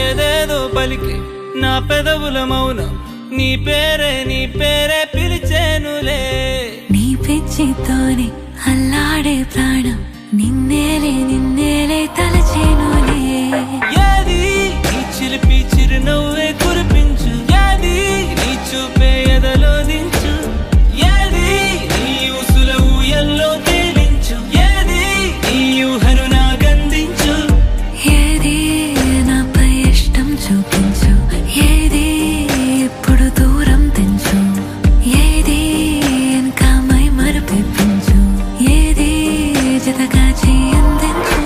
ఏదేదో పలికి నా పెదవుల మౌనం నీ పేరే పిలిచేనులే. నీ పిచ్చితోనే అల్లాడే ప్రాణం నిన్నేలే తలచేనులే. ఏది నీ చిలిపి చిరునవ్వే కురిపించు, ఏది నీ చూపే ఎదలో దించు, ఏది నీ ఉసుల ఊయల్లో తేలించు, ఏది నీ ఊహను నాగందించు, ఏది నాపై ఇష్టం చూపించు, ఏది ఇప్పుడు దూరం తెంచు, ఏది ఇంకా మై మరపించు, ఏది జతగా చేయందించు.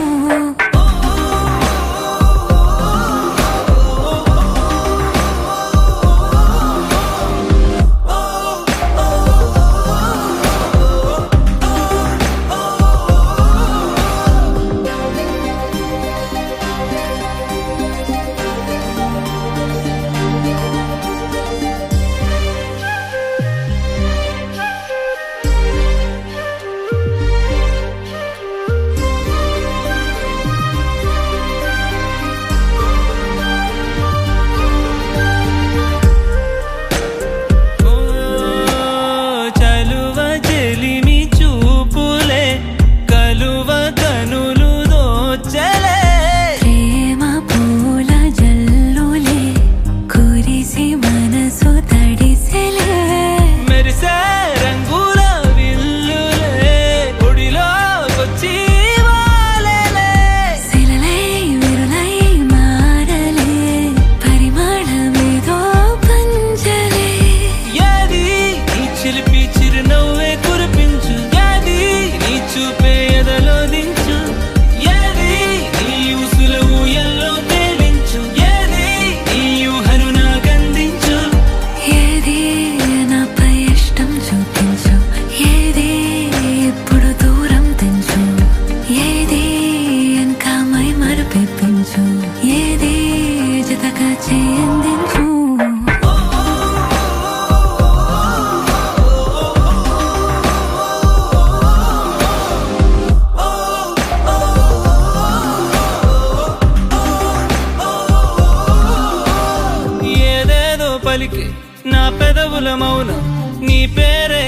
నా పెదవుల మౌనం నీ పేరే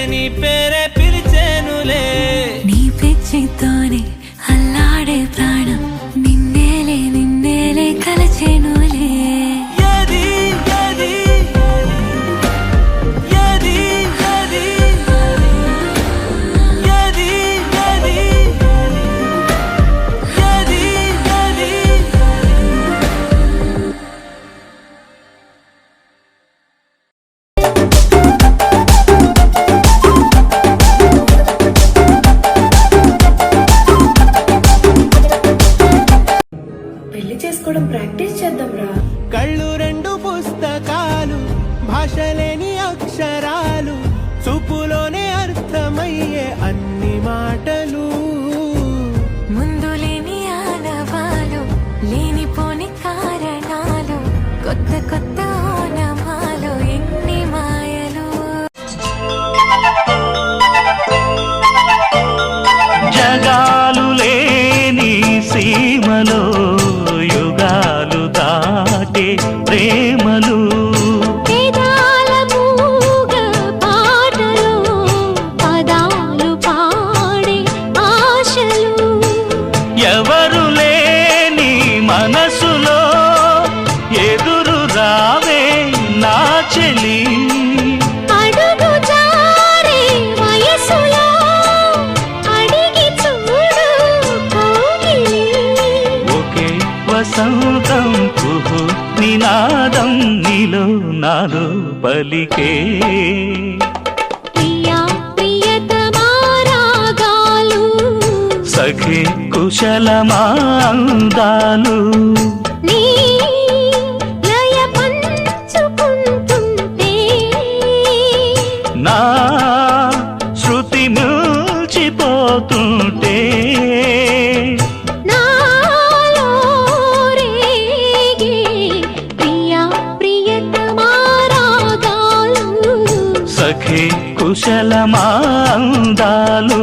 పిలిచేనులే. నీ పిచ్చితోనే అల్లాడే ప్రాణం నిన్నేలే కలచేనులే. ఏది ఏది ఏది ఏది ఏది ఏది ఏది ఏది చేసుకోవడం ప్రాక్టీస్ చేద్దాం రా. కళ్ళు రెండు పుస్తకాలు, భాషలేని అక్షరాలు, చూపులోనే అర్థమయ్యే అన్ని మాటలు, ముందు లేని ఆనవాలు, లేనిపోని కారణాలు, కొత్త ఓనమాలు, ఎన్ని మాయలు. జగాలు లేని సీమలో యుగాలు దాటే ప్రేమలు, వేదాల మూగ పాటలో పదాలు పాడే ఆశలు, ఎవరు లేని మనసులో ఎదురు రావే నా చెలి, అడుగు జారే వయసులో అడిగి చూడు కౌగిలి. ఒకే వసంతం కుహు నినాదం నీలో నాలో పలికే, ప్రియా ప్రియతమా రాగాలు, సఖి కుశలమా అందాలు, నీ లయ పంచుకుంటుంటే నా శృతి మిల్చిపోతుంటే, నాలో రేగే ప్రియా ప్రియతమా రాగాలు, సఖి కుశలమా అందాలు.